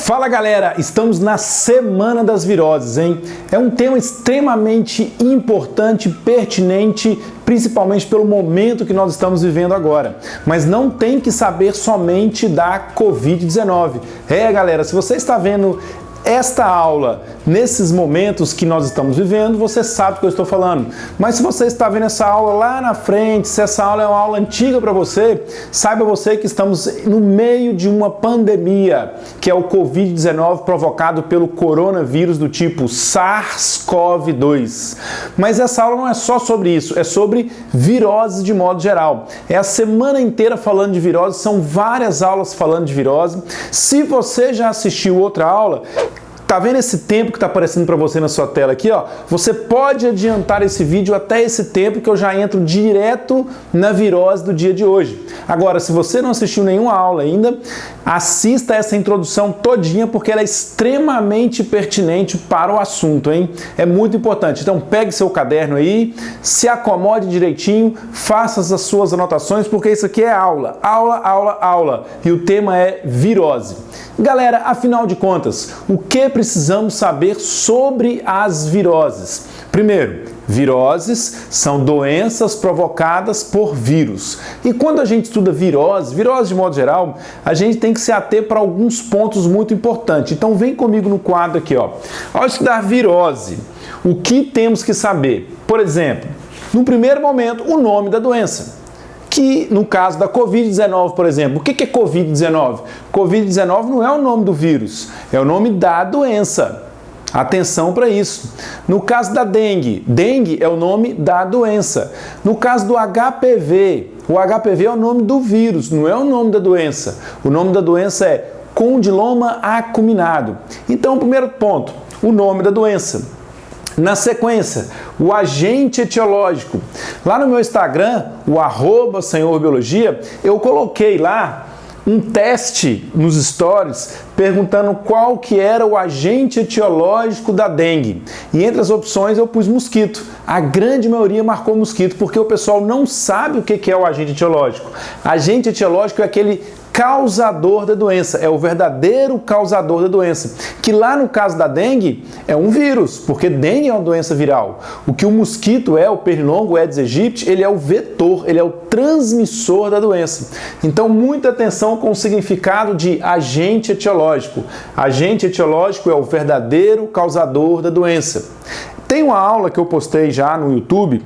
Fala galera, estamos na Semana das Viroses, hein? É um tema extremamente importante, pertinente, principalmente pelo momento que nós estamos vivendo agora. Mas não tem que saber somente da Covid-19. Galera, se você está vendo esta aula nesses momentos que nós estamos vivendo, você sabe o que eu estou falando. Mas se você está vendo essa aula lá na frente, se essa aula é uma aula antiga para você, saiba você que estamos no meio de uma pandemia, que é o Covid-19 provocado pelo coronavírus do tipo SARS-CoV-2. Mas essa aula não é só sobre isso, é sobre viroses de modo geral. É a semana inteira falando de virose, são várias aulas falando de virose. Se você já assistiu outra aula, tá vendo esse tempo que está aparecendo para você na sua tela aqui, ó? Você pode adiantar esse vídeo até esse tempo que eu já entro direto na virose do dia de hoje. Agora, se você não assistiu nenhuma aula ainda, assista essa introdução todinha porque ela é extremamente pertinente para o assunto, hein? É muito importante. Então, pegue seu caderno aí, se acomode direitinho, faça as suas anotações porque isso aqui é aula, aula, aula, aula. E o tema é virose. Galera, afinal de contas, o que precisamos saber sobre as viroses? Primeiro, viroses são doenças provocadas por vírus. E quando a gente estuda virose de modo geral, a gente tem que se ater para alguns pontos muito importantes. Então vem comigo no quadro aqui, ó. Ao estudar virose, o que temos que saber? Por exemplo, no primeiro momento, o nome da doença. Que no caso da Covid-19, por exemplo, o que é Covid-19? Covid-19 não é o nome do vírus, é o nome da doença. Atenção para isso. No caso da dengue, dengue é o nome da doença. No caso do HPV, o HPV é o nome do vírus, não é o nome da doença. O nome da doença é condiloma acuminado. Então, primeiro ponto, o nome da doença. Na sequência, o agente etiológico. Lá no meu Instagram, o @senhorbiologia, eu coloquei lá um teste nos stories perguntando qual que era o agente etiológico da dengue. E entre as opções eu pus mosquito. A grande maioria marcou mosquito porque o pessoal não sabe o que é o agente etiológico. Agente etiológico é aquele causador da doença, é o verdadeiro causador da doença, que lá no caso da dengue é um vírus, porque dengue é uma doença viral. O que o mosquito é, o pernilongo, o Aedes aegypti, ele é o vetor, ele é o transmissor da doença. Então muita atenção com o significado de agente etiológico. Agente etiológico é o verdadeiro causador da doença. Tem uma aula que eu postei já no YouTube.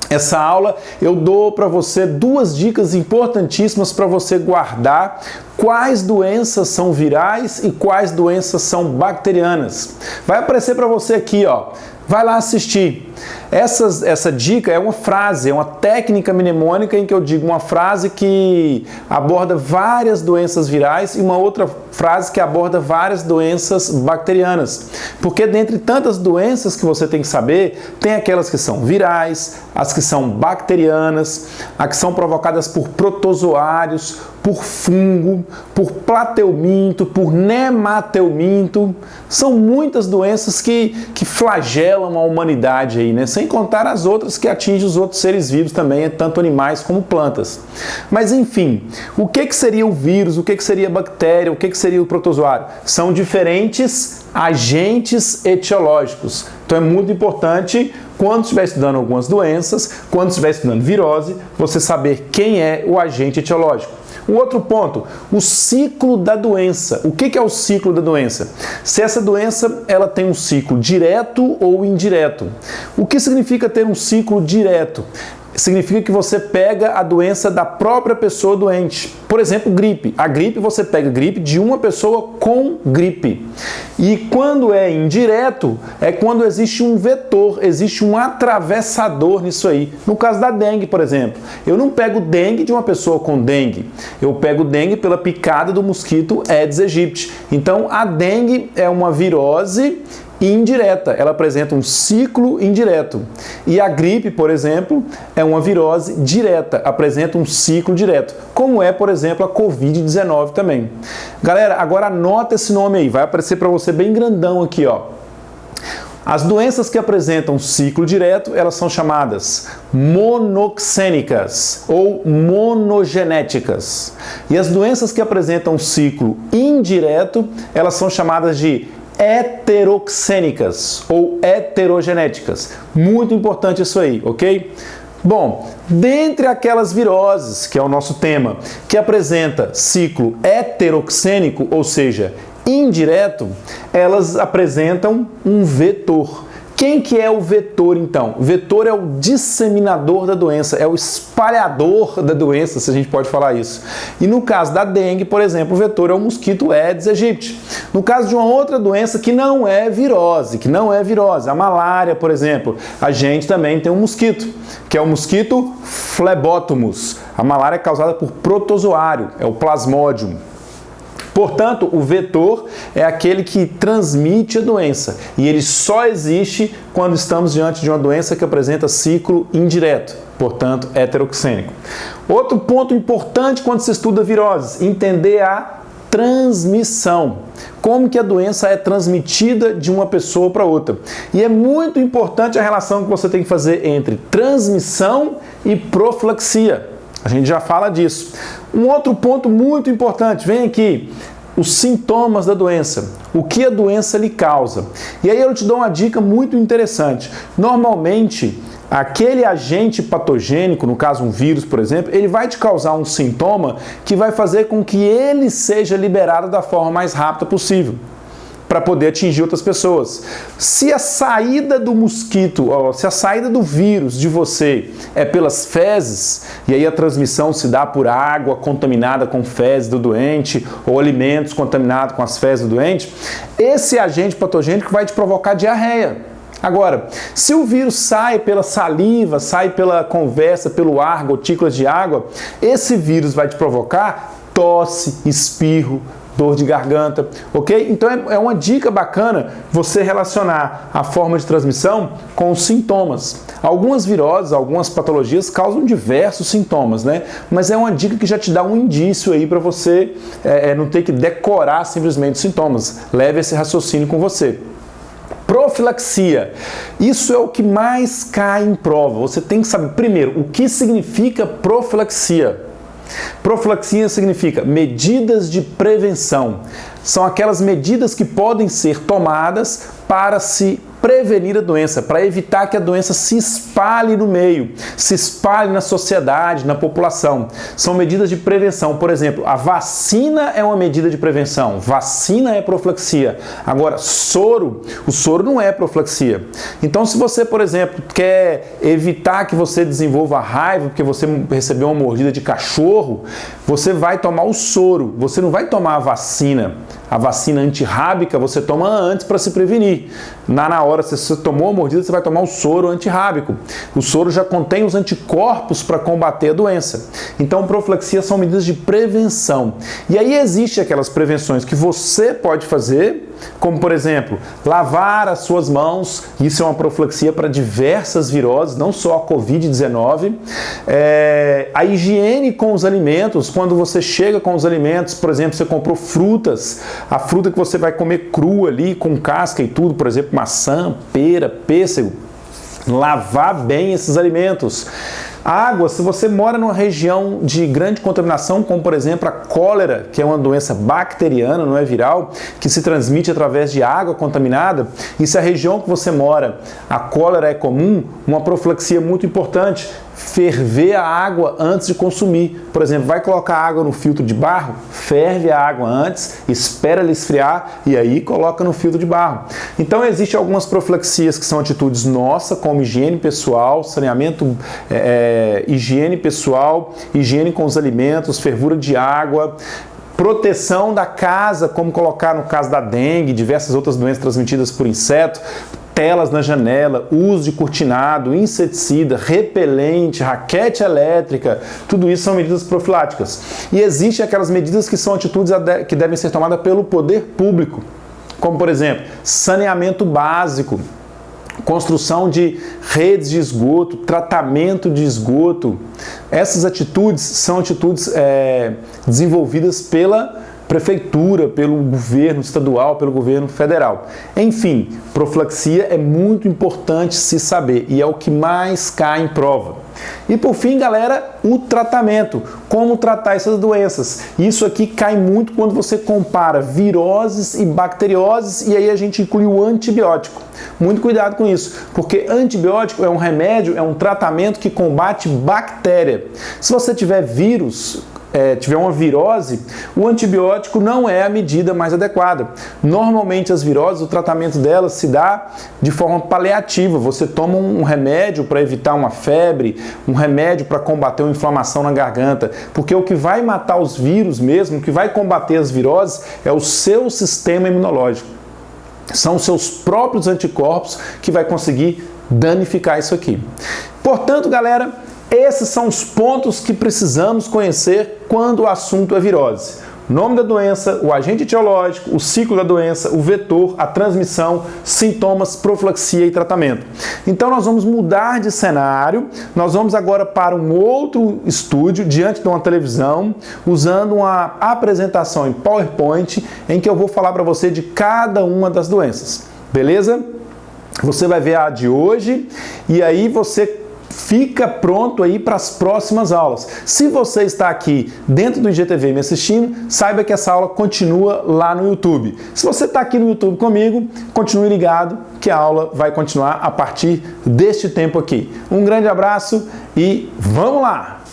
Essa aula eu dou para você duas dicas importantíssimas para você guardar quais doenças são virais e quais doenças são bacterianas. Vai aparecer para você aqui, ó. Vai lá assistir. Essa dica é uma frase, é uma técnica mnemônica em que eu digo uma frase que aborda várias doenças virais e uma outra frase que aborda várias doenças bacterianas. Porque dentre tantas doenças que você tem que saber, tem aquelas que são virais, as que são bacterianas, as que são provocadas por protozoários, por fungo, por plateuminto, por nemateuminto. São muitas doenças que flagelam a humanidade aí, né? Sem contar as outras que atingem os outros seres vivos também, tanto animais como plantas. Mas enfim, o que seria o vírus, o que seria a bactéria, o que seria o protozoário? São diferentes agentes etiológicos. Então é muito importante, quando estiver estudando algumas doenças, quando estiver estudando virose, você saber quem é o agente etiológico. O outro ponto, o ciclo da doença. O que é o ciclo da doença? Se essa doença ela tem um ciclo direto ou indireto. O que significa ter um ciclo direto? Significa que você pega a doença da própria pessoa doente. Por exemplo, gripe. A gripe, você pega gripe de uma pessoa com gripe. E quando é indireto, é quando existe um vetor, existe um atravessador nisso aí. No caso da dengue, por exemplo, eu não pego dengue de uma pessoa com dengue. Eu pego dengue pela picada do mosquito Aedes aegypti. Então, a dengue é uma virose indireta, ela apresenta um ciclo indireto. E a gripe, por exemplo, é uma virose direta, apresenta um ciclo direto, como é, por exemplo, a Covid-19 também. Galera, agora anota esse nome aí, vai aparecer para você bem grandão aqui, ó. As doenças que apresentam ciclo direto, elas são chamadas monoxênicas ou monogenéticas. E as doenças que apresentam ciclo indireto, elas são chamadas de heteroxênicas ou heterogenéticas. Muito importante isso aí, ok? Bom, dentre aquelas viroses, que é o nosso tema, que apresenta ciclo heteroxênico, ou seja, indireto, elas apresentam um vetor. Quem que é o vetor, então? O vetor é o disseminador da doença, é o espalhador da doença, se a gente pode falar isso. E no caso da dengue, por exemplo, o vetor é o mosquito Aedes aegypti. No caso de uma outra doença que não é virose, a malária, por exemplo, a gente também tem um mosquito, que é o mosquito Phlebotomus. A malária é causada por protozoário, é o Plasmodium. Portanto, o vetor é aquele que transmite a doença e ele só existe quando estamos diante de uma doença que apresenta ciclo indireto, portanto, heteroxênico. Outro ponto importante quando se estuda viroses, entender a transmissão. Como que a doença é transmitida de uma pessoa para outra. E é muito importante a relação que você tem que fazer entre transmissão e profilaxia. A gente já fala disso. Um outro ponto muito importante, vem aqui, os sintomas da doença, o que a doença lhe causa. E aí eu te dou uma dica muito interessante. Normalmente, aquele agente patogênico, no caso um vírus, por exemplo, ele vai te causar um sintoma que vai fazer com que ele seja liberado da forma mais rápida possível, para poder atingir outras pessoas. Se a saída do mosquito, se a saída do vírus de você é pelas fezes, e aí a transmissão se dá por água contaminada com fezes do doente, ou alimentos contaminados com as fezes do doente, esse agente patogênico vai te provocar diarreia. Agora, se o vírus sai pela saliva, sai pela conversa, pelo ar, gotículas de água, esse vírus vai te provocar tosse, espirro, dor de garganta, ok? Então é uma dica bacana você relacionar a forma de transmissão com os sintomas. Algumas viroses, algumas patologias causam diversos sintomas, né? Mas é uma dica que já te dá um indício aí para você não ter que decorar simplesmente os sintomas. Leve esse raciocínio com você. Profilaxia. Isso é o que mais cai em prova. Você tem que saber, primeiro, o que significa profilaxia. Profilaxia significa medidas de prevenção. São aquelas medidas que podem ser tomadas para se prevenir a doença, para evitar que a doença se espalhe no meio, se espalhe na sociedade, na população. São medidas de prevenção. Por exemplo, a vacina é uma medida de prevenção. Vacina é profilaxia. Agora, o soro não é profilaxia. Então, se você, por exemplo, quer evitar que você desenvolva raiva porque você recebeu uma mordida de cachorro, você vai tomar o soro. Você não vai tomar a vacina. A vacina antirrábica você toma antes para se prevenir. Na hora, se você tomou a mordida, você vai tomar o soro antirrábico. O soro já contém os anticorpos para combater a doença. Então, profilaxia são medidas de prevenção. E aí existe aquelas prevenções que você pode fazer, como, por exemplo, lavar as suas mãos. Isso é uma profilaxia para diversas viroses, não só a Covid-19. A higiene com os alimentos, quando você chega com os alimentos, por exemplo, você comprou frutas, a fruta que você vai comer crua ali, com casca e tudo, por exemplo, maçã, pera, pêssego, lavar bem esses alimentos. Água, se você mora numa região de grande contaminação, como por exemplo a cólera, que é uma doença bacteriana, não é viral, que se transmite através de água contaminada, e se a região que você mora, a cólera é comum, uma profilaxia muito importante, ferver a água antes de consumir. Por exemplo, vai colocar água no filtro de barro, ferve a água antes, espera ela esfriar e aí coloca no filtro de barro. Então existem algumas profilaxias que são atitudes nossas, como higiene pessoal, saneamento, higiene pessoal, higiene com os alimentos, fervura de água, proteção da casa, como colocar no caso da dengue, diversas outras doenças transmitidas por inseto, telas na janela, uso de cortinado, inseticida, repelente, raquete elétrica, tudo isso são medidas profiláticas. E existem aquelas medidas que são atitudes que devem ser tomadas pelo poder público, como por exemplo, saneamento básico, construção de redes de esgoto, tratamento de esgoto. Essas atitudes são atitudes desenvolvidas prefeitura, pelo governo estadual, pelo governo federal. Enfim, profilaxia é muito importante se saber e é o que mais cai em prova. E por fim, galera, o tratamento. Como tratar essas doenças? Isso aqui cai muito quando você compara viroses e bacterioses e aí a gente inclui o antibiótico. Muito cuidado com isso, porque antibiótico é um remédio, é um tratamento que combate bactéria. Se você tiver vírus, tiver uma virose, o antibiótico não é a medida mais adequada. Normalmente as viroses, o tratamento delas se dá de forma paliativa. Você toma um remédio para evitar uma febre, um remédio para combater uma inflamação na garganta, porque o que vai matar os vírus mesmo, o que vai combater as viroses é o seu sistema imunológico. São os seus próprios anticorpos que vai conseguir danificar isso aqui. Portanto, galera, esses são os pontos que precisamos conhecer quando o assunto é virose. O nome da doença, o agente etiológico, o ciclo da doença, o vetor, a transmissão, sintomas, profilaxia e tratamento. Então nós vamos mudar de cenário, nós vamos agora para um outro estúdio, diante de uma televisão, usando uma apresentação em PowerPoint, em que eu vou falar para você de cada uma das doenças. Beleza? Você vai ver a de hoje e aí você fica pronto aí para as próximas aulas. Se você está aqui dentro do IGTV me assistindo, saiba que essa aula continua lá no YouTube. Se você está aqui no YouTube comigo, continue ligado que a aula vai continuar a partir deste tempo aqui. Um grande abraço e vamos lá!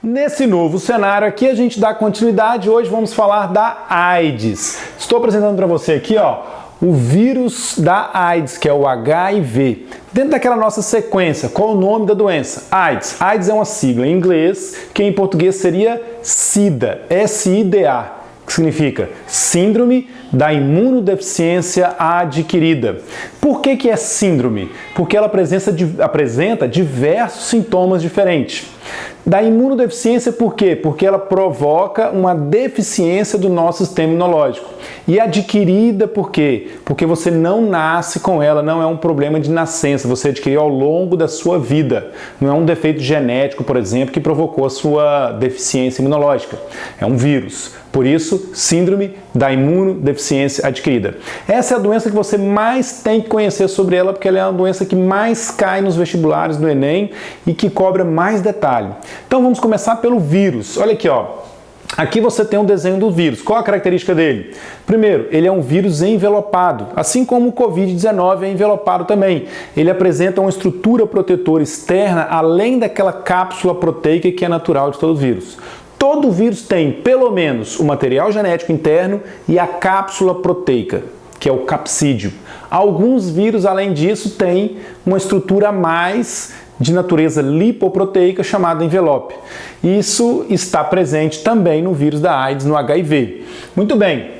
Nesse novo cenário aqui a gente dá continuidade. Hoje vamos falar da AIDS. Estou apresentando para você aqui, o vírus da AIDS, que é o HIV. Dentro daquela nossa sequência, qual o nome da doença? AIDS. AIDS é uma sigla em inglês, que em português seria SIDA, S-I-D-A, que significa Síndrome da Imunodeficiência Adquirida. Por que é síndrome? Porque ela apresenta diversos sintomas diferentes. Da imunodeficiência por quê? Porque ela provoca uma deficiência do nosso sistema imunológico. E adquirida por quê? Porque você não nasce com ela, não é um problema de nascença, você adquiriu ao longo da sua vida. Não é um defeito genético, por exemplo, que provocou a sua deficiência imunológica. É um vírus. Por isso, síndrome da imunodeficiência adquirida. Essa é a doença que você mais tem que conhecer sobre ela, porque ela é uma doença que mais cai nos vestibulares do Enem e que cobra mais detalhe. Então vamos começar pelo vírus. Olha aqui, aqui você tem um desenho do vírus. Qual a característica dele? Primeiro, ele é um vírus envelopado, assim como o Covid-19 é envelopado também. Ele apresenta uma estrutura protetora externa, além daquela cápsula proteica que é natural de todo vírus. Todo vírus tem, pelo menos, o material genético interno e a cápsula proteica, que é o capsídeo. Alguns vírus, além disso, têm uma estrutura a mais de natureza lipoproteica chamada envelope. Isso está presente também no vírus da AIDS, no HIV. Muito bem.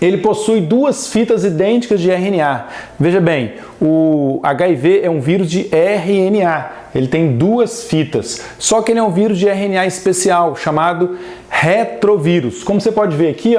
Ele possui duas fitas idênticas de RNA. Veja bem, o HIV é um vírus de RNA. Ele tem duas fitas. Só que ele é um vírus de RNA especial, chamado retrovírus. Como você pode ver aqui,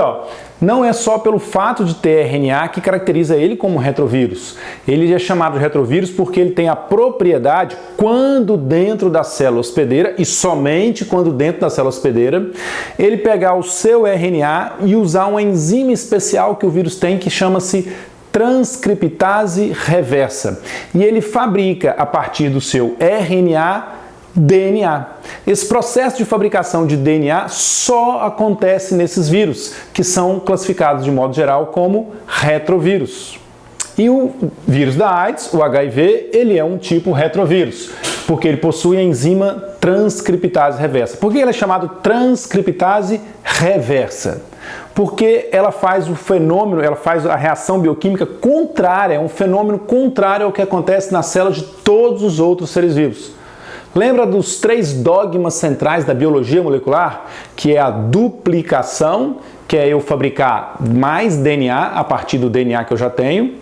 não é só pelo fato de ter RNA que caracteriza ele como retrovírus. Ele é chamado de retrovírus porque ele tem a propriedade, quando dentro da célula hospedeira, e somente quando dentro da célula hospedeira, ele pegar o seu RNA e usar uma enzima especial que o vírus tem, que chama-se transcriptase reversa. E ele fabrica, a partir do seu RNA, DNA. Esse processo de fabricação de DNA só acontece nesses vírus, que são classificados de modo geral como retrovírus. E o vírus da AIDS, o HIV, ele é um tipo retrovírus, porque ele possui a enzima transcriptase reversa. Por que ele é chamado transcriptase reversa? Porque ela faz o fenômeno, ela faz a reação bioquímica contrária, é um fenômeno contrário ao que acontece na célula de todos os outros seres vivos. Lembra dos 3 dogmas centrais da biologia molecular? Que é a duplicação, que é eu fabricar mais DNA a partir do DNA que eu já tenho.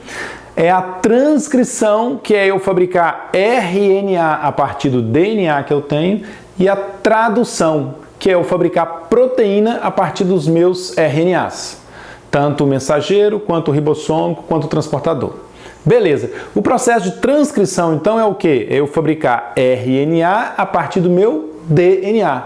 É a transcrição, que é eu fabricar RNA a partir do DNA que eu tenho. E a tradução, que é eu fabricar proteína a partir dos meus RNAs. Tanto o mensageiro, quanto o ribossômico, quanto o transportador. Beleza. O processo de transcrição, então, é o quê? É eu fabricar RNA a partir do meu DNA.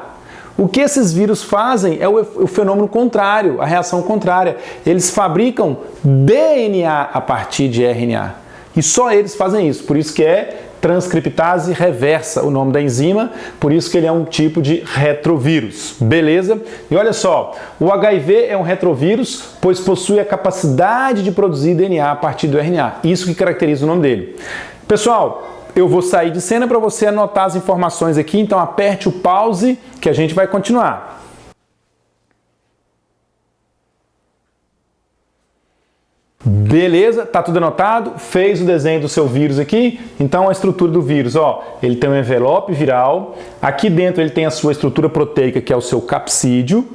O que esses vírus fazem é o fenômeno contrário, a reação contrária. Eles fabricam DNA a partir de RNA. E só eles fazem isso, por isso que é transcriptase reversa, o nome da enzima, por isso que ele é um tipo de retrovírus, beleza? E olha só, o HIV é um retrovírus, pois possui a capacidade de produzir DNA a partir do RNA, isso que caracteriza o nome dele. Pessoal, eu vou sair de cena para você anotar as informações aqui, então aperte o pause que a gente vai continuar. Beleza, tá tudo anotado, fez o desenho do seu vírus aqui, então a estrutura do vírus, ó, ele tem um envelope viral, aqui dentro ele tem a sua estrutura proteica, que é o seu capsídio,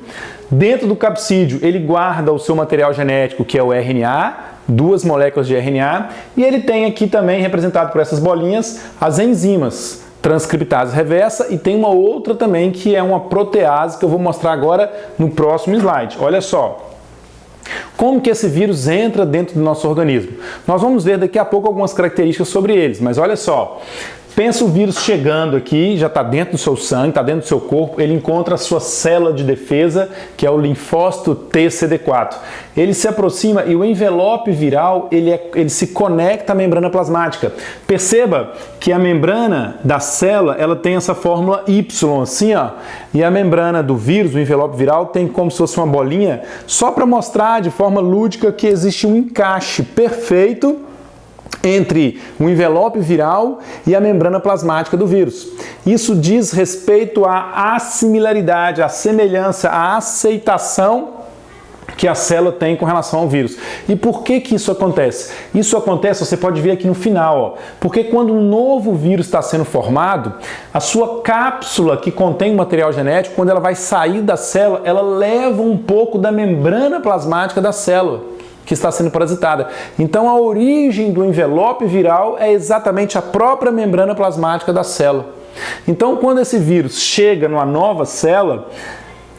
dentro do capsídio ele guarda o seu material genético, que é o RNA, 2 moléculas de RNA, e ele tem aqui também, representado por essas bolinhas, as enzimas, transcriptase reversa, e tem uma outra também que é uma protease, que eu vou mostrar agora no próximo slide, olha só. Como que esse vírus entra dentro do nosso organismo? Nós vamos ver daqui a pouco algumas características sobre eles, mas olha só. Pensa o vírus chegando aqui, já está dentro do seu sangue, está dentro do seu corpo, ele encontra a sua célula de defesa, que é o linfócito TCD4. Ele se aproxima e o envelope viral, ele se conecta à membrana plasmática. Perceba que a membrana da célula, ela tem essa fórmula Y, assim, ó, e a membrana do vírus, o envelope viral, tem como se fosse uma bolinha, só para mostrar de forma lúdica que existe um encaixe perfeito entre o envelope viral e a membrana plasmática do vírus. Isso diz respeito à assimilaridade, à semelhança, à aceitação que a célula tem com relação ao vírus. E por que que isso acontece? Isso acontece, você pode ver aqui no final, ó, porque quando um novo vírus está sendo formado, a sua cápsula que contém o material genético, quando ela vai sair da célula, ela leva um pouco da membrana plasmática da célula que está sendo parasitada. Então a origem do envelope viral é exatamente a própria membrana plasmática da célula. Então quando esse vírus chega numa nova célula,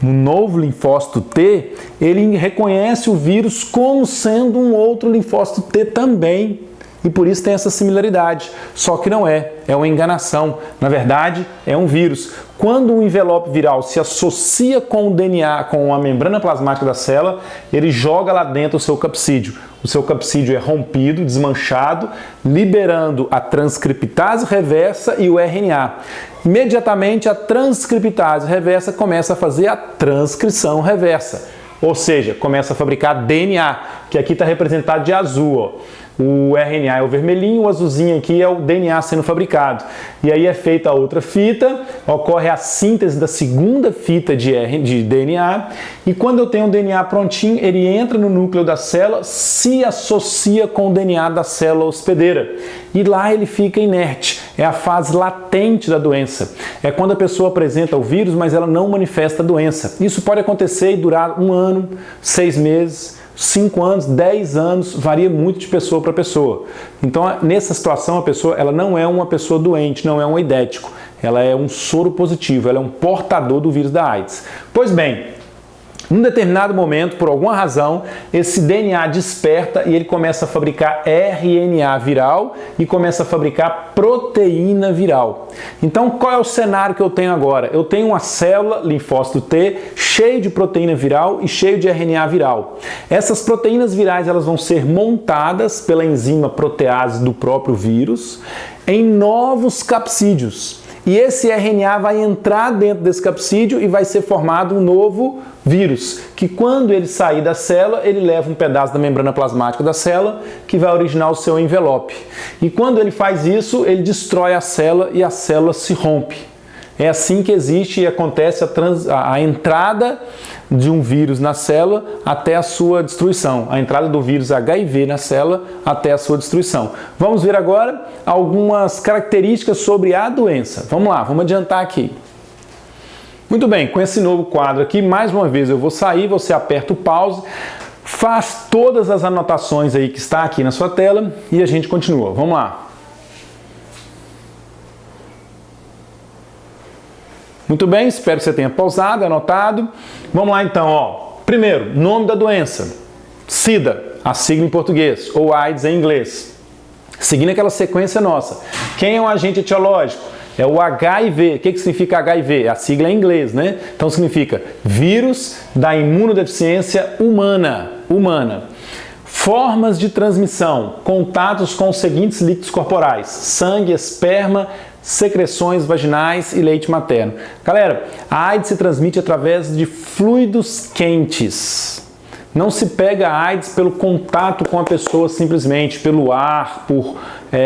no novo linfócito T, ele reconhece o vírus como sendo um outro linfócito T também. E por isso tem essa similaridade. Só que não é uma enganação. Na verdade, é um vírus. Quando um envelope viral se associa com o DNA, com a membrana plasmática da célula, ele joga lá dentro o seu capsídio. O seu capsídio é rompido, desmanchado, liberando a transcriptase reversa e o RNA. Imediatamente a transcriptase reversa começa a fazer a transcrição reversa. Ou seja, começa a fabricar DNA, que aqui está representado de azul, ó. O RNA é o vermelhinho, o azulzinho aqui é o DNA sendo fabricado. E aí é feita a outra fita, ocorre a síntese da segunda fita de DNA, e quando eu tenho o DNA prontinho, ele entra no núcleo da célula, se associa com o DNA da célula hospedeira. E lá ele fica inerte. É a fase latente da doença. É quando a pessoa apresenta o vírus, mas ela não manifesta a doença. Isso pode acontecer e durar 1 ano, 6 meses, 5 anos, 10 anos, varia muito de pessoa para pessoa. Então, nessa situação, a pessoa ela não é uma pessoa doente, não é um aidético. Ela é um soro positivo, ela é um portador do vírus da AIDS. Pois bem, num determinado momento, por alguma razão, esse DNA desperta e ele começa a fabricar RNA viral e começa a fabricar proteína viral. Então, qual é o cenário que eu tenho agora? Eu tenho uma célula, linfócito T, cheio de proteína viral e cheio de RNA viral. Essas proteínas virais elas vão ser montadas pela enzima protease do próprio vírus em novos capsídeos. E esse RNA vai entrar dentro desse capsídeo e vai ser formado um novo vírus, que quando ele sair da célula, ele leva um pedaço da membrana plasmática da célula, que vai originar o seu envelope. E quando ele faz isso, ele destrói a célula e a célula se rompe. É assim que existe e acontece a entrada de um vírus na célula até a sua destruição. A entrada do vírus HIV na célula até a sua destruição. Vamos ver agora algumas características sobre a doença. Vamos lá, vamos adiantar aqui. Muito bem, com esse novo quadro aqui, mais uma vez eu vou sair, você aperta o pause, faz todas as anotações aí que está aqui na sua tela e a gente continua. Vamos lá. Muito bem, espero que você tenha pausado, anotado. Vamos lá então, ó. Primeiro, nome da doença. SIDA, a sigla em português, ou AIDS em inglês. Seguindo aquela sequência nossa. Quem é um agente etiológico? é o HIV. O que significa HIV? A sigla é em inglês, né? Então significa vírus da imunodeficiência humana. Formas de transmissão, contatos com os seguintes líquidos corporais: sangue, esperma, secreções vaginais e leite materno. Galera, a AIDS se transmite através de fluidos quentes. Não se pega a AIDS pelo contato com a pessoa simplesmente, pelo ar, por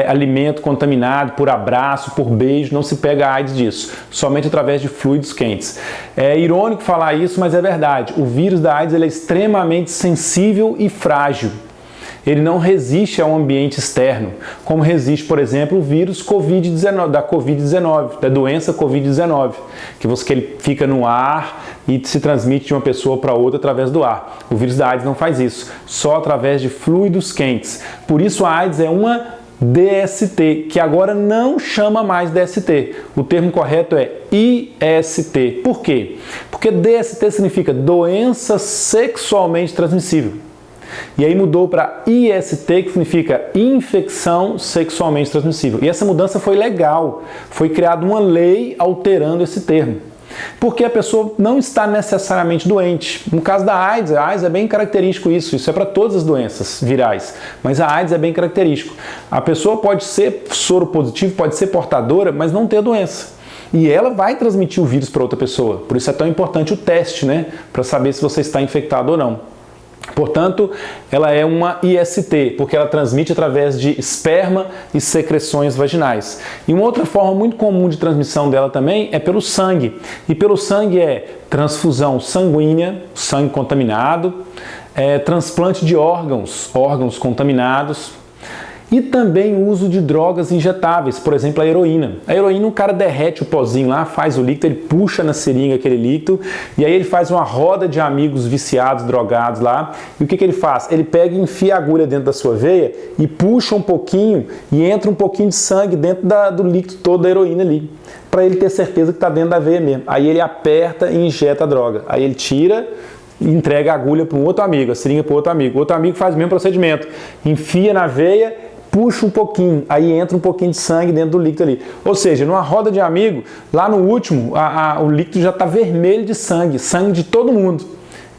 alimento contaminado, por abraço, por beijo, não se pega a AIDS disso, somente através de fluidos quentes. É irônico falar isso, mas é verdade. O vírus da AIDS ele é extremamente sensível e frágil. Ele não resiste ao ambiente externo, como resiste, por exemplo, o vírus da Covid-19, da doença Covid-19, que ele fica no ar e se transmite de uma pessoa para outra através do ar. O vírus da AIDS não faz isso, só através de fluidos quentes. Por isso a AIDS é uma DST, que agora não chama mais DST. O termo correto é IST. Por quê? Porque DST significa doença sexualmente transmissível. E aí mudou para IST, que significa infecção sexualmente transmissível. E essa mudança foi legal. Foi criada uma lei alterando esse termo. Porque a pessoa não está necessariamente doente. No caso da AIDS, a AIDS é bem característico isso. Isso é para todas as doenças virais. Mas a AIDS é bem característico. A pessoa pode ser soro positivo, pode ser portadora, mas não ter doença. E ela vai transmitir o vírus para outra pessoa. Por isso é tão importante o teste, né? Para saber se você está infectado ou não. Portanto, ela é uma IST, porque ela transmite através de esperma e secreções vaginais. E uma outra forma muito comum de transmissão dela também é pelo sangue. E pelo sangue é transfusão sanguínea, sangue contaminado, transplante de órgãos contaminados, e também o uso de drogas injetáveis, por exemplo, a heroína. A heroína, o cara derrete o pozinho lá, faz o líquido, ele puxa na seringa aquele líquido, e aí ele faz uma roda de amigos viciados, drogados lá, e o que ele faz? Ele pega e enfia a agulha dentro da sua veia e puxa um pouquinho, e entra um pouquinho de sangue dentro do líquido todo da heroína ali, para ele ter certeza que está dentro da veia mesmo. Aí ele aperta e injeta a droga. Aí ele tira e entrega a agulha para um outro amigo, a seringa para outro amigo. O outro amigo faz o mesmo procedimento, enfia na veia, puxa um pouquinho, aí entra um pouquinho de sangue dentro do líquido ali. Ou seja, numa roda de amigo, lá no último, o líquido já está vermelho de sangue de todo mundo.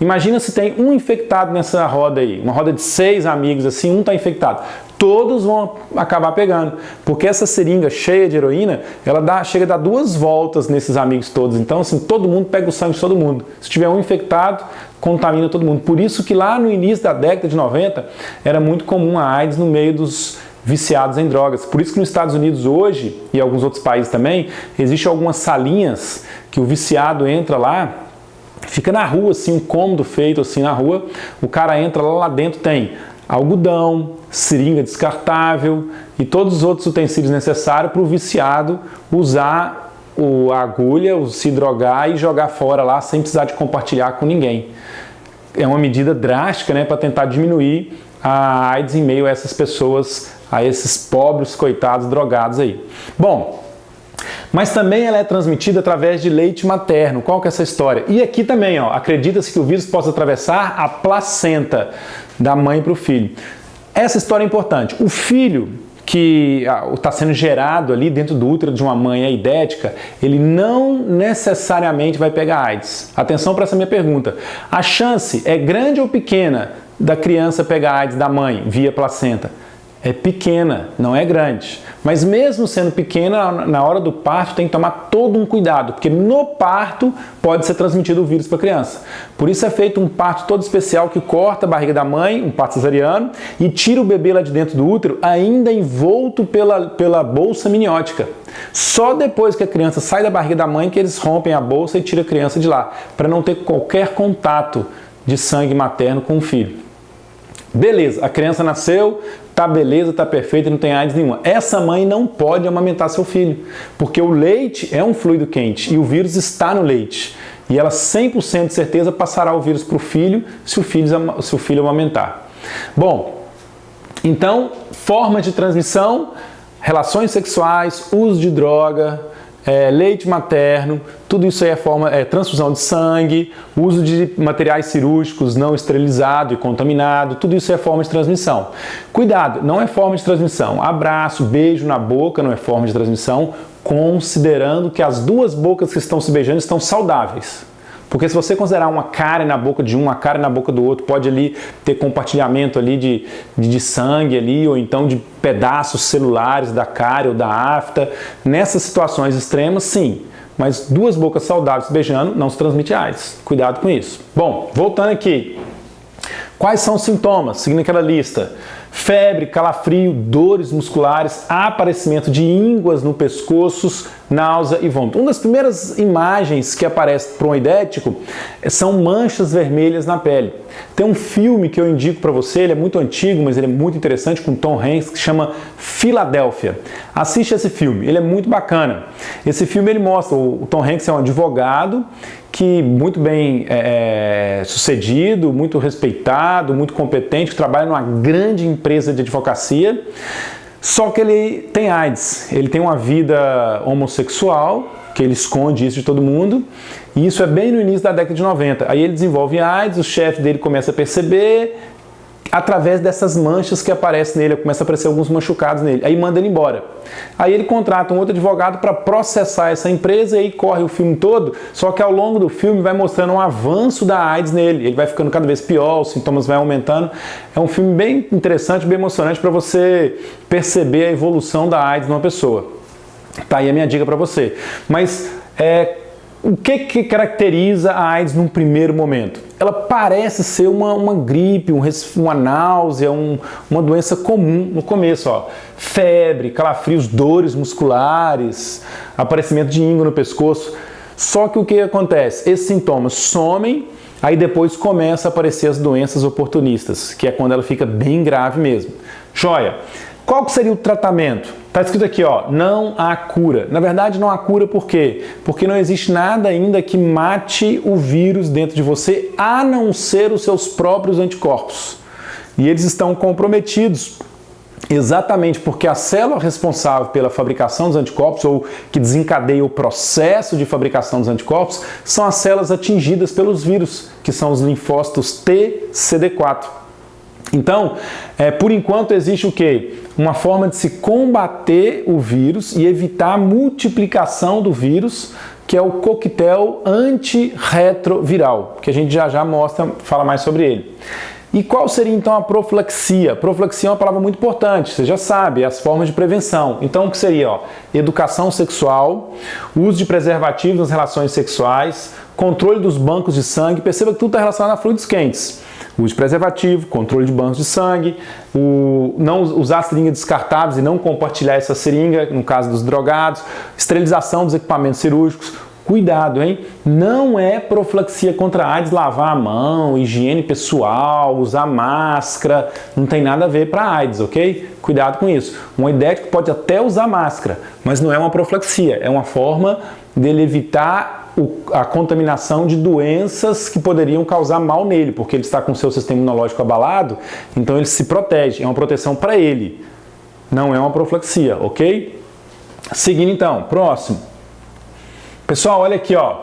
Imagina se tem um infectado nessa roda aí, uma roda de 6 amigos assim, um está infectado. Todos vão acabar pegando, porque essa seringa cheia de heroína, ela chega a dar 2 voltas nesses amigos todos. Então, assim, todo mundo pega o sangue de todo mundo. Se tiver um infectado, contamina todo mundo. Por isso que lá no início da década de 90, era muito comum a AIDS no meio dos viciados em drogas. Por isso que nos Estados Unidos hoje, e alguns outros países também, existem algumas salinhas que o viciado entra lá, fica na rua, assim, um cômodo feito assim na rua, o cara entra lá dentro tem algodão, seringa descartável e todos os outros utensílios necessários para o viciado usar a agulha, se drogar e jogar fora lá sem precisar de compartilhar com ninguém. É uma medida drástica, né, para tentar diminuir a AIDS em meio a essas pessoas, a esses pobres coitados drogados aí. Bom, mas também ela é transmitida através de leite materno. Qual que é essa história? E aqui também, ó, acredita-se que o vírus possa atravessar a placenta da mãe para o filho. Essa história é importante. O filho que está sendo gerado ali dentro do útero de uma mãe aidética, ele não necessariamente vai pegar AIDS. Atenção para essa minha pergunta. A chance é grande ou pequena da criança pegar AIDS da mãe via placenta? É pequena, não é grande. Mas mesmo sendo pequena, na hora do parto tem que tomar todo um cuidado, porque no parto pode ser transmitido o vírus para a criança. Por isso é feito um parto todo especial que corta a barriga da mãe, um parto cesariano, e tira o bebê lá de dentro do útero, ainda envolto pela bolsa amniótica. Só depois que a criança sai da barriga da mãe que eles rompem a bolsa e tiram a criança de lá, para não ter qualquer contato de sangue materno com o filho. Beleza, a criança nasceu, tá beleza, tá perfeita, não tem AIDS nenhuma. Essa mãe não pode amamentar seu filho, porque o leite é um fluido quente e o vírus está no leite. E ela 100% de certeza passará o vírus para o filho se o filho amamentar. Bom, então, formas de transmissão, relações sexuais, uso de droga, leite materno, tudo isso aí é transfusão de sangue, uso de materiais cirúrgicos não esterilizados e contaminados, tudo isso é forma de transmissão. Cuidado, não é forma de transmissão. Abraço, beijo na boca não é forma de transmissão, considerando que as duas bocas que estão se beijando estão saudáveis. Porque se você considerar uma cárie na boca de um, uma cárie na boca do outro, pode ali ter compartilhamento ali de sangue ali, ou então de pedaços celulares da cárie ou da afta. Nessas situações extremas, sim. Mas duas bocas saudáveis beijando não se transmite AIDS. Cuidado com isso. Bom, voltando aqui. Quais são os sintomas? Seguindo aquela lista. Febre, calafrio, dores musculares, aparecimento de ínguas no pescoço, náusea e vômito. Uma das primeiras imagens que aparece para um aidético são manchas vermelhas na pele. Tem um filme que eu indico para você, ele é muito antigo, mas ele é muito interessante, com Tom Hanks, que chama Filadélfia. Assiste esse filme, ele é muito bacana. Esse filme ele mostra, o Tom Hanks é um advogado que muito bem sucedido, muito respeitado, muito competente, que trabalha numa grande empresa de advocacia, só que ele tem AIDS, ele tem uma vida homossexual, que ele esconde isso de todo mundo, e isso é bem no início da década de 90. Aí ele desenvolve AIDS, o chefe dele começa a perceber, através dessas manchas que aparecem nele, começa a aparecer alguns machucados nele, aí manda ele embora. Aí ele contrata um outro advogado para processar essa empresa e aí corre o filme todo, só que ao longo do filme vai mostrando um avanço da AIDS nele, ele vai ficando cada vez pior, os sintomas vão aumentando. É um filme bem interessante, bem emocionante para você perceber a evolução da AIDS numa pessoa. Tá aí a minha dica para você. Mas o que caracteriza a AIDS num primeiro momento? Ela parece ser uma gripe, uma náusea, uma doença comum no começo. Ó. Febre, calafrios, dores musculares, aparecimento de íngua no pescoço. Só que o que acontece? Esses sintomas somem, aí depois começa a aparecer as doenças oportunistas, que é quando ela fica bem grave mesmo. Joia! Qual que seria o tratamento? Está escrito aqui, ó, não há cura. Na verdade, não há cura por quê? Porque não existe nada ainda que mate o vírus dentro de você, a não ser os seus próprios anticorpos. E eles estão comprometidos exatamente porque a célula responsável pela fabricação dos anticorpos, ou que desencadeia o processo de fabricação dos anticorpos, são as células atingidas pelos vírus, que são os linfócitos T, CD4. Então, por enquanto existe o quê? Uma forma de se combater o vírus e evitar a multiplicação do vírus, que é o coquetel antirretroviral, que a gente já fala mais sobre ele. E qual seria então a profilaxia? Profilaxia é uma palavra muito importante, você já sabe, as formas de prevenção. Então o que seria? Ó, educação sexual, uso de preservativos nas relações sexuais, controle dos bancos de sangue, perceba que tudo está relacionado a fluidos quentes. Uso de preservativo, controle de bancos de sangue, não usar seringa descartáveis e não compartilhar essa seringa, no caso dos drogados, esterilização dos equipamentos cirúrgicos. Cuidado, hein? Não é profilaxia contra a AIDS lavar a mão, higiene pessoal, usar máscara, não tem nada a ver para a AIDS, ok? Cuidado com isso. Um aidético pode até usar máscara, mas não é uma profilaxia, é uma forma dele evitar a contaminação de doenças que poderiam causar mal nele, porque ele está com o seu sistema imunológico abalado, então ele se protege, é uma proteção para ele, não é uma profilaxia, ok? Seguindo então, próximo. Pessoal, olha aqui, ó.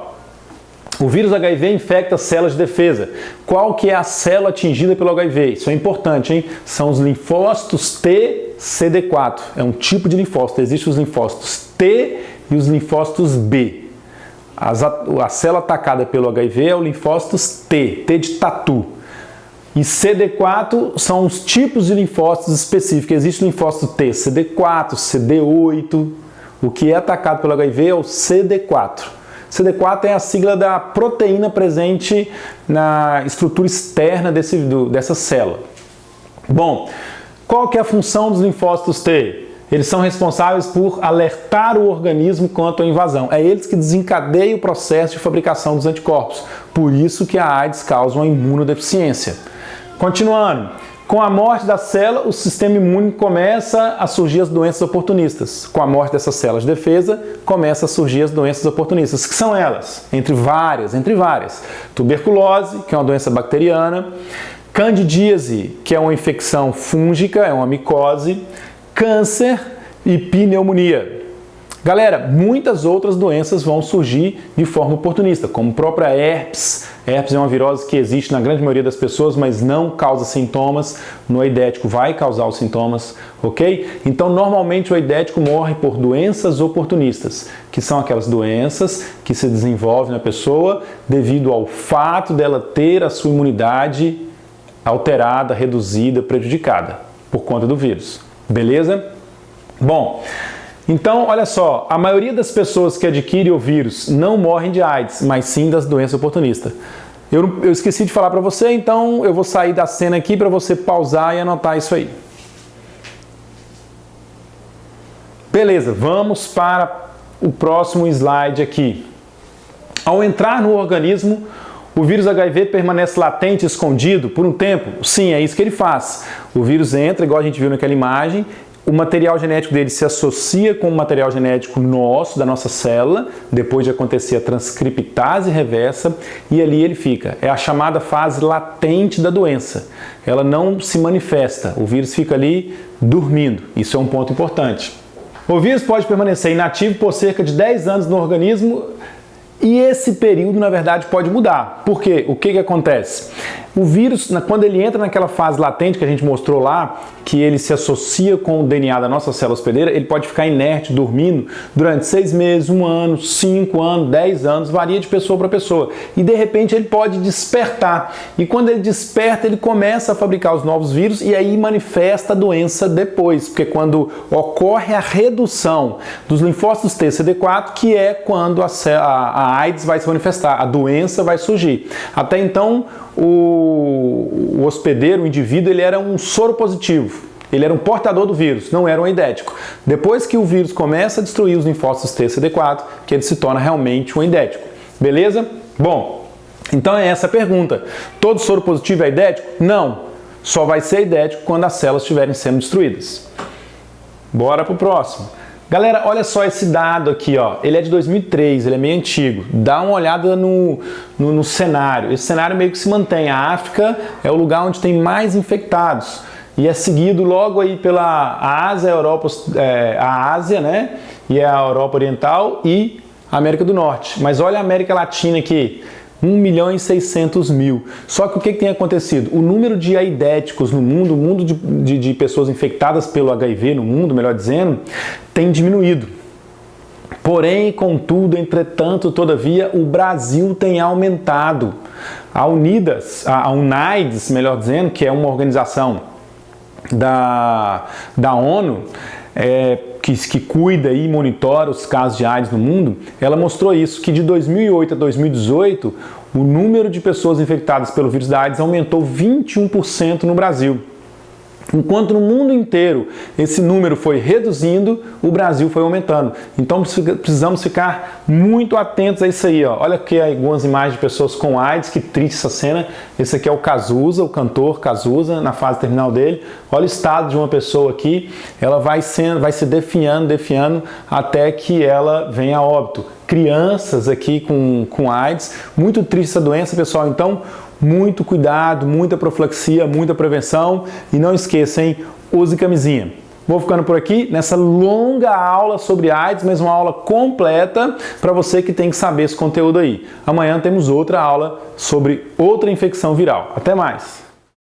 O vírus HIV infecta células de defesa. Qual que é a célula atingida pelo HIV? Isso é importante, hein? São os linfócitos T, CD4. É um tipo de linfócito. Existem os linfócitos T e os linfócitos B. A célula atacada pelo HIV é o linfócitos T, T de tatu. E CD4 são os tipos de linfócitos específicos. Existe o linfócito T, CD4, CD8. O que é atacado pelo HIV é o CD4. CD4 é a sigla da proteína presente na estrutura externa dessa célula. Bom, qual que é a função dos linfócitos T? Eles são responsáveis por alertar o organismo quanto à invasão. É eles que desencadeiam o processo de fabricação dos anticorpos. Por isso que a AIDS causa uma imunodeficiência. Continuando. Com a morte da célula, o sistema imune começa a surgir as doenças oportunistas. Com a morte dessas células de defesa, começa a surgir as doenças oportunistas. Que são elas? Entre várias. Tuberculose, que é uma doença bacteriana. Candidíase, que é uma infecção fúngica, é uma micose. Câncer e pneumonia. Galera, muitas outras doenças vão surgir de forma oportunista, como a própria herpes. Herpes é uma virose que existe na grande maioria das pessoas, mas não causa sintomas. No aidético vai causar os sintomas, ok? Então, normalmente o aidético morre por doenças oportunistas, que são aquelas doenças que se desenvolvem na pessoa devido ao fato dela ter a sua imunidade alterada, reduzida, prejudicada por conta do vírus. Beleza? Bom, então, olha só, a maioria das pessoas que adquirem o vírus não morrem de AIDS, mas sim das doenças oportunistas. Eu esqueci de falar para você, então eu vou sair da cena aqui para você pausar e anotar isso aí. Beleza, vamos para o próximo slide aqui. Ao entrar no organismo, o vírus HIV permanece latente, escondido por um tempo? Sim, é isso que ele faz. O vírus entra, igual a gente viu naquela imagem, o material genético dele se associa com o material genético nosso, da nossa célula, depois de acontecer a transcriptase reversa, e ali ele fica. É a chamada fase latente da doença. Ela não se manifesta, o vírus fica ali dormindo. Isso é um ponto importante. O vírus pode permanecer inativo por cerca de 10 anos no organismo e esse período, na verdade, pode mudar. Por quê? O que acontece? O vírus, quando ele entra naquela fase latente que a gente mostrou lá, que ele se associa com o DNA da nossa célula hospedeira, ele pode ficar inerte, dormindo, durante 6 meses, 1 ano, 5 anos, 10 anos, varia de pessoa para pessoa. E de repente ele pode despertar. E quando ele desperta, ele começa a fabricar os novos vírus e aí manifesta a doença depois. Porque quando ocorre a redução dos linfócitos T CD4, que é quando a AIDS vai se manifestar, a doença vai surgir. Até então, o hospedeiro, o indivíduo, ele era um soro positivo. Ele era um portador do vírus, não era um aidético. Depois que o vírus começa a destruir os linfócitos T CD4, que ele se torna realmente um aidético. Beleza? Bom, então é essa a pergunta. Todo soro positivo é aidético? Não. Só vai ser aidético quando as células estiverem sendo destruídas. Bora pro próximo. Galera, olha só esse dado aqui, ó. Ele é de 2003, ele é meio antigo. Dá uma olhada no cenário. Esse cenário meio que se mantém. A África é o lugar onde tem mais infectados. E é seguido logo aí pela Ásia, Europa, a Ásia, né? E a Europa Oriental e a América do Norte. Mas olha a América Latina aqui. 1.600.000. Só que o que tem acontecido? O número de aidéticos no mundo, o mundo de pessoas infectadas pelo HIV no mundo, melhor dizendo, tem diminuído. Porém, contudo, entretanto, todavia, o Brasil tem aumentado. A UNAIDS, melhor dizendo, que é uma organização da ONU, que cuida e monitora os casos de AIDS no mundo, ela mostrou isso, que de 2008 a 2018, o número de pessoas infectadas pelo vírus da AIDS aumentou 21% no Brasil. Enquanto no mundo inteiro esse número foi reduzindo, o Brasil foi aumentando. Então precisamos ficar muito atentos a isso aí, ó. Olha aqui algumas imagens de pessoas com AIDS, que triste essa cena. Esse aqui é o Cazuza, o cantor Cazuza, na fase terminal dele. Olha o estado de uma pessoa aqui, ela vai se definhando até que ela venha a óbito. Crianças aqui com AIDS, muito triste essa doença, pessoal. Então, muito cuidado, muita profilaxia, muita prevenção e não esqueçam, use camisinha. Vou ficando por aqui nessa longa aula sobre AIDS, mas uma aula completa para você que tem que saber esse conteúdo aí. Amanhã temos outra aula sobre outra infecção viral. Até mais!